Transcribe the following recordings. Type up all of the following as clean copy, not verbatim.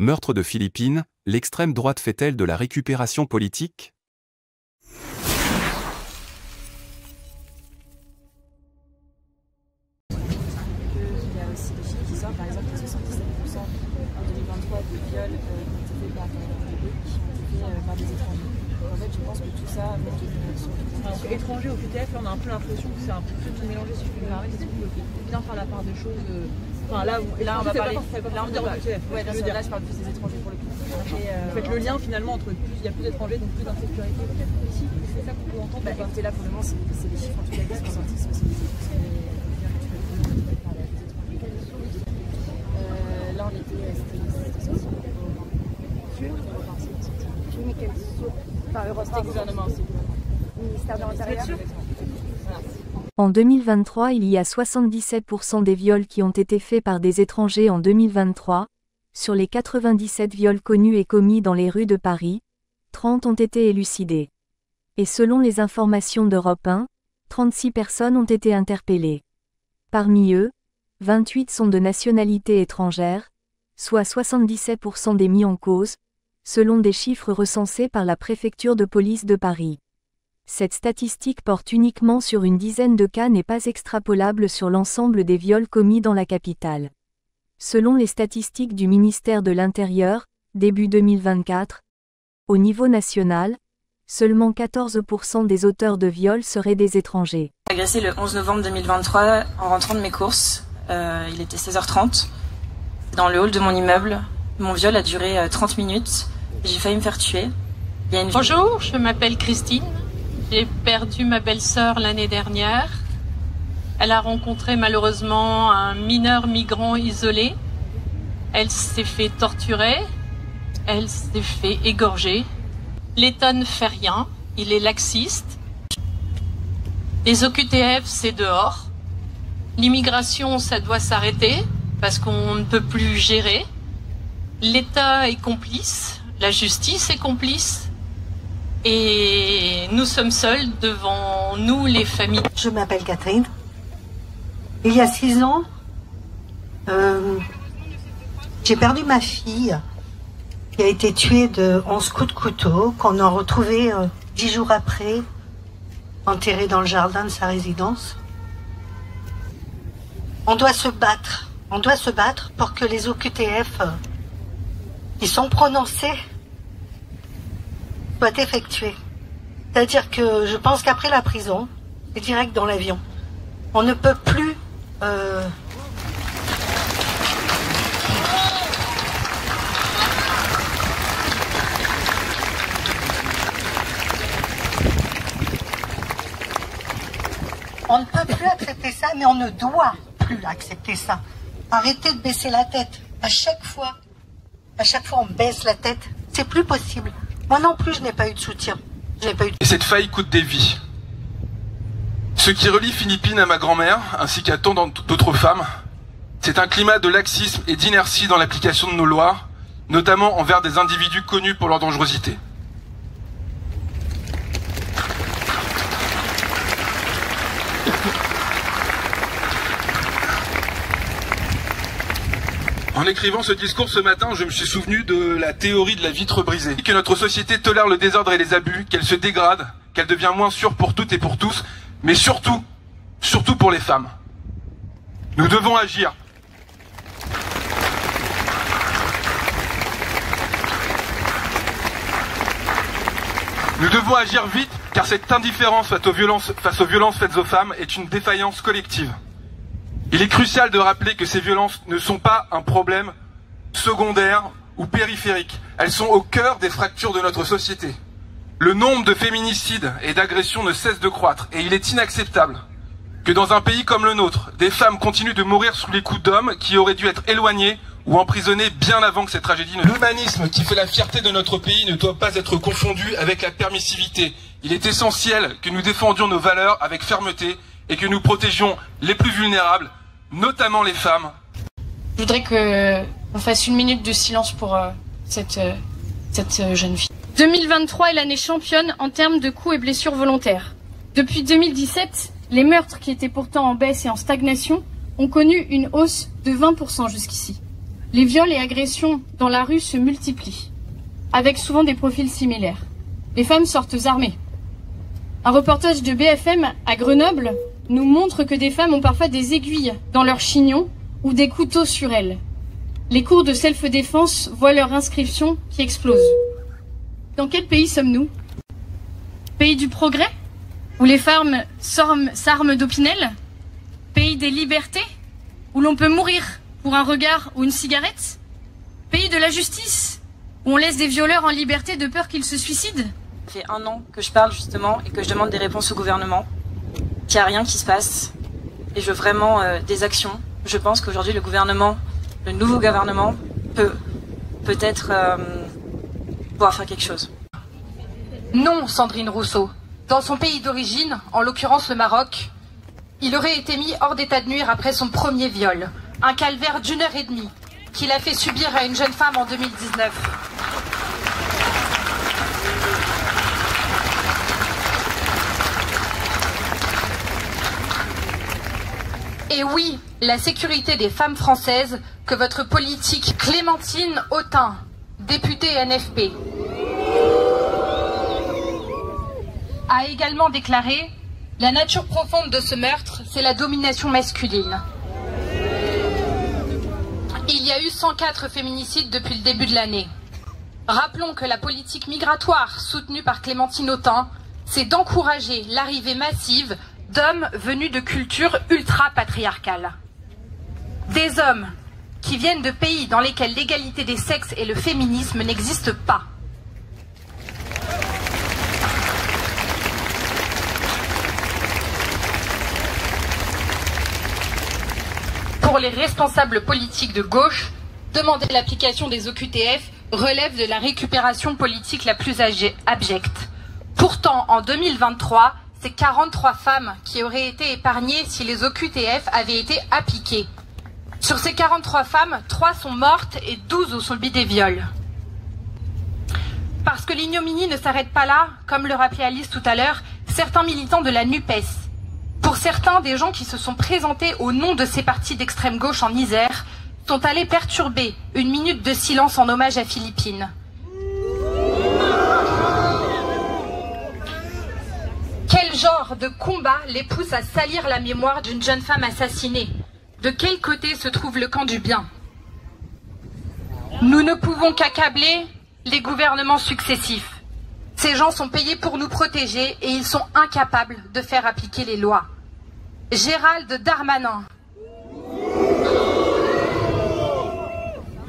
Meurtre de Philippines, l'extrême droite fait-elle de la récupération politique? Il y a aussi des chiffres qui sortent, par exemple, 77% en 2023 de viols ont été faits par des qui ont été faits par des étrangers. En fait, je pense que tout ça montre une direction. Alors, étranger au QTF, là, on a un peu l'impression que c'est un peu tout mélangé, si je peux me permettre. Est-ce qu'on peut bien faire la part des choses? Enfin, là, on va parler. Là, on dit QTF. Ouais, là, je parle plus des étrangers pour le coup. Vous faites le lien finalement entre plus, il y a plus d'étrangers, donc plus d'insécurité, peut-être ici. C'est ça qu'on peut entendre. Écoutez, là, pour le moment, c'est des chiffres en tout cas qui sont sortis. Là, on était sorti. Mais quelle source? Enfin, Eurostar, gouvernement aussi. Ministère de l'Intérieur. En 2023, il y a 77% des viols qui ont été faits par des étrangers en 2023. Sur les 97 viols connus et commis dans les rues de Paris, 30 ont été élucidés. Et selon les informations d'Europe 1, 36 personnes ont été interpellées. Parmi eux, 28 sont de nationalité étrangère, soit 77% des mis en cause, selon des chiffres recensés par la préfecture de police de Paris. Cette statistique porte uniquement sur une dizaine de cas, n'est pas extrapolable sur l'ensemble des viols commis dans la capitale. Selon les statistiques du ministère de l'Intérieur, début 2024, au niveau national, seulement 14% des auteurs de viols seraient des étrangers. J'ai agressé le 11 novembre 2023 en rentrant de mes courses. Il était 16h30. Dans le hall de mon immeuble, mon viol a duré 30 minutes. J'ai failli me faire tuer. Bonjour, je m'appelle Christine. J'ai perdu ma belle-sœur l'année dernière. Elle a rencontré malheureusement un mineur migrant isolé. Elle s'est fait torturer. Elle s'est fait égorger. L'État ne fait rien. Il est laxiste. Les OQTF, c'est dehors. L'immigration, ça doit s'arrêter parce qu'on ne peut plus gérer. L'État est complice. La justice est complice. Et nous sommes seuls devant nous, les familles. Je m'appelle Catherine. Il y a 6 ans, j'ai perdu ma fille qui a été tuée de 11 coups de couteau, qu'on a retrouvé 10 jours après, enterrée dans le jardin de sa résidence. On doit se battre pour que les OQTF qui sont prononcés soient effectués. C'est-à-dire que je pense qu'après la prison, c'est direct dans l'avion. On ne peut plus on ne peut plus accepter ça, mais on ne doit plus accepter ça. Arrêtez de baisser la tête. À chaque fois on baisse la tête. C'est plus possible. Moi non plus, je n'ai pas eu de soutien. Et cette faille coûte des vies. Ce qui relie Philippines à ma grand-mère, ainsi qu'à tant d'autres femmes, c'est un climat de laxisme et d'inertie dans l'application de nos lois, notamment envers des individus connus pour leur dangerosité. En écrivant ce discours ce matin, je me suis souvenu de la théorie de la vitre brisée. Que notre société tolère le désordre et les abus, qu'elle se dégrade, qu'elle devient moins sûre pour toutes et pour tous, mais surtout pour les femmes. Nous devons agir. Nous devons agir vite, car cette indifférence face aux violences faites aux femmes est une défaillance collective. Il est crucial de rappeler que ces violences ne sont pas un problème secondaire ou périphérique. Elles sont au cœur des fractures de notre société. Le nombre de féminicides et d'agressions ne cesse de croître et il est inacceptable que dans un pays comme le nôtre, des femmes continuent de mourir sous les coups d'hommes qui auraient dû être éloignés ou emprisonnés bien avant que cette tragédie ne... L'humanisme qui fait la fierté de notre pays ne doit pas être confondu avec la permissivité. Il est essentiel que nous défendions nos valeurs avec fermeté et que nous protégions les plus vulnérables, notamment les femmes. Je voudrais qu'on fasse 1 minute de silence pour cette jeune fille. 2023 est l'année championne en termes de coups et blessures volontaires. Depuis 2017, les meurtres qui étaient pourtant en baisse et en stagnation ont connu une hausse de 20% jusqu'ici. les viols et agressions dans la rue se multiplient, avec souvent des profils similaires. Les femmes sortent armées. Un reportage de BFM à Grenoble nous montre que des femmes ont parfois des aiguilles dans leurs chignons ou des couteaux sur elles. Les cours de self-défense voient leur inscription qui explose. Dans quel pays sommes-nous? Pays du progrès, où les femmes s'arment d'opinel? Pays des libertés, où l'on peut mourir pour un regard ou une cigarette? Pays de la justice, où on laisse des violeurs en liberté de peur qu'ils se suicident? Ça fait 1 an que je parle justement et que je demande des réponses au gouvernement, qu'il n'y a rien qui se passe et je veux vraiment des actions. Je pense qu'aujourd'hui le nouveau gouvernement peut-être pouvoir faire quelque chose. Non, Sandrine Rousseau. Dans son pays d'origine, en l'occurrence le Maroc, il aurait été mis hors d'état de nuire après son premier viol. Un calvaire d'1 heure et demie qu'il a fait subir à une jeune femme en 2019. Et oui, la sécurité des femmes françaises que votre politique Clémentine Autain, députée NFP, a également déclaré: la nature profonde de ce meurtre, c'est la domination masculine. Il y a eu 104 féminicides depuis le début de l'année. Rappelons que la politique migratoire soutenue par Clémentine Autain, c'est d'encourager l'arrivée massive d'hommes venus de cultures ultra-patriarcales. Des hommes qui viennent de pays dans lesquels l'égalité des sexes et le féminisme n'existent pas. Pour les responsables politiques de gauche, demander l'application des OQTF relève de la récupération politique la plus abjecte. Pourtant, en 2023, c'est 43 femmes qui auraient été épargnées si les OQTF avaient été appliqués. Sur ces 43 femmes, 3 sont mortes et 12 ont subi des viols. Parce que l'ignominie ne s'arrête pas là, comme le rappelait Alice tout à l'heure, certains militants de la NUPES, pour certains des gens qui se sont présentés au nom de ces partis d'extrême gauche en Isère, sont allés perturber une minute de silence en hommage à Philippine. Quel genre de combat les pousse à salir la mémoire d'une jeune femme assassinée? De quel côté se trouve le camp du bien? Nous ne pouvons qu'accabler les gouvernements successifs. Ces gens sont payés pour nous protéger et ils sont incapables de faire appliquer les lois. Gérald Darmanin,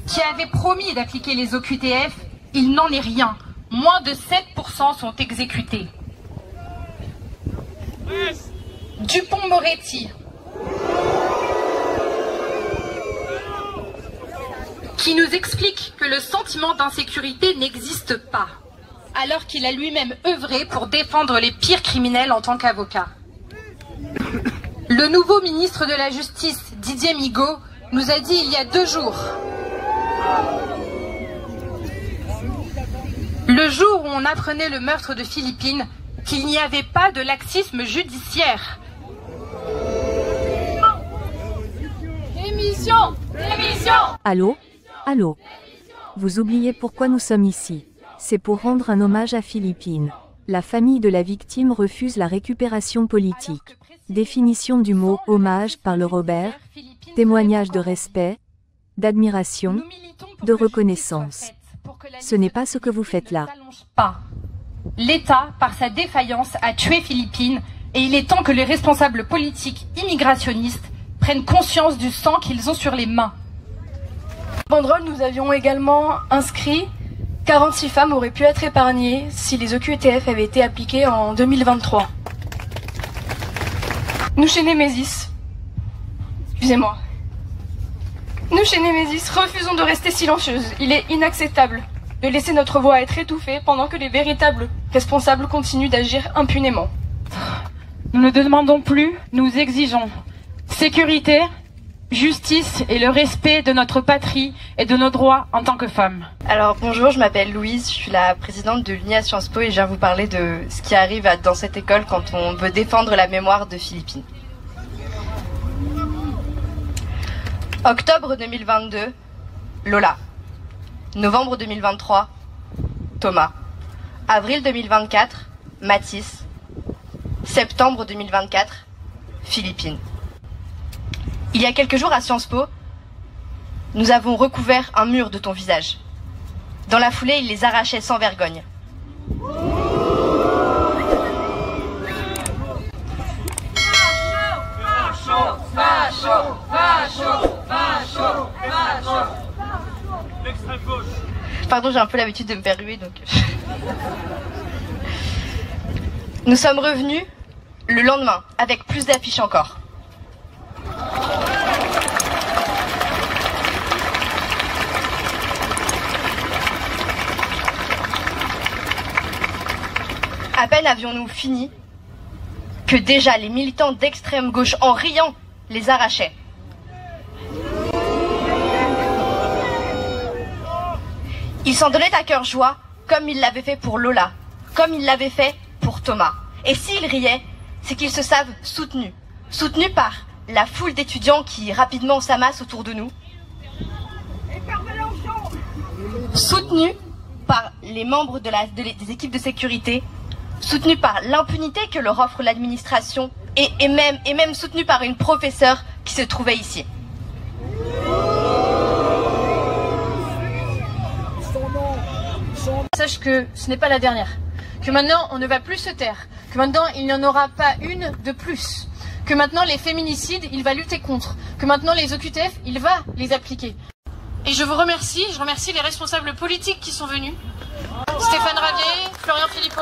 qui avait promis d'appliquer les OQTF, il n'en est rien. Moins de 7% sont exécutés. Dupond-Moretti, qui nous explique que le sentiment d'insécurité n'existe pas, alors qu'il a lui-même œuvré pour défendre les pires criminels en tant qu'avocat. Le nouveau ministre de la Justice, Didier Migaud, nous a dit il y a 2 jours, le jour où on apprenait le meurtre de Philippine, qu'il n'y avait pas de laxisme judiciaire. Démission! Démission! Allô? Allô? Vous oubliez pourquoi nous sommes ici. C'est pour rendre un hommage à Philippine. La famille de la victime refuse la récupération politique. Définition du mot « hommage » par le Robert. Témoignage de respect, d'admiration, de reconnaissance. Ce n'est pas ce que vous faites là. L'État, par sa défaillance, a tué Philippine et il est temps que les responsables politiques immigrationnistes prennent conscience du sang qu'ils ont sur les mains. Banderole, nous avions également inscrit 46 femmes auraient pu être épargnées si les OQTF avaient été appliqués en 2023. Nous chez Némésis, excusez-moi, nous chez Némésis refusons de rester silencieuses. Il est inacceptable de laisser notre voix être étouffée pendant que les véritables responsables continuent d'agir impunément. Nous ne demandons plus, nous exigeons sécurité, justice et le respect de notre patrie et de nos droits en tant que femmes. Alors bonjour, je m'appelle Louise, je suis la présidente de l'UNI à Sciences Po et je viens vous parler de ce qui arrive dans cette école quand on veut défendre la mémoire de Philippine. Octobre 2022, Lola. Novembre 2023, Thomas. Avril 2024, Mathis. Septembre 2024, Philippine. Il y a quelques jours à Sciences Po, nous avons recouvert un mur de ton visage. Dans la foulée, il les arrachait sans vergogne. Pardon, j'ai un peu l'habitude de me faire ruer, donc... Nous sommes revenus le lendemain, avec plus d'affiches encore. À peine avions-nous fini que déjà les militants d'extrême gauche, en riant, les arrachaient. Ils s'en donnaient à cœur joie, comme ils l'avaient fait pour Lola, comme ils l'avaient fait pour Thomas. Et s'ils riaient, c'est qu'ils se savent soutenus. Soutenus par la foule d'étudiants qui rapidement s'amassent autour de nous. Soutenus par les membres des équipes de sécurité. Soutenus par l'impunité que leur offre l'administration. Et même soutenus par une professeure qui se trouvait ici. Sache que ce n'est pas la dernière. Que maintenant, on ne va plus se taire. Que maintenant, il n'y en aura pas une de plus. Que maintenant, les féminicides, il va lutter contre. Que maintenant, les OQTF, il va les appliquer. Et je vous remercie, les responsables politiques qui sont venus. Stéphane Ravier, Florian Philippot.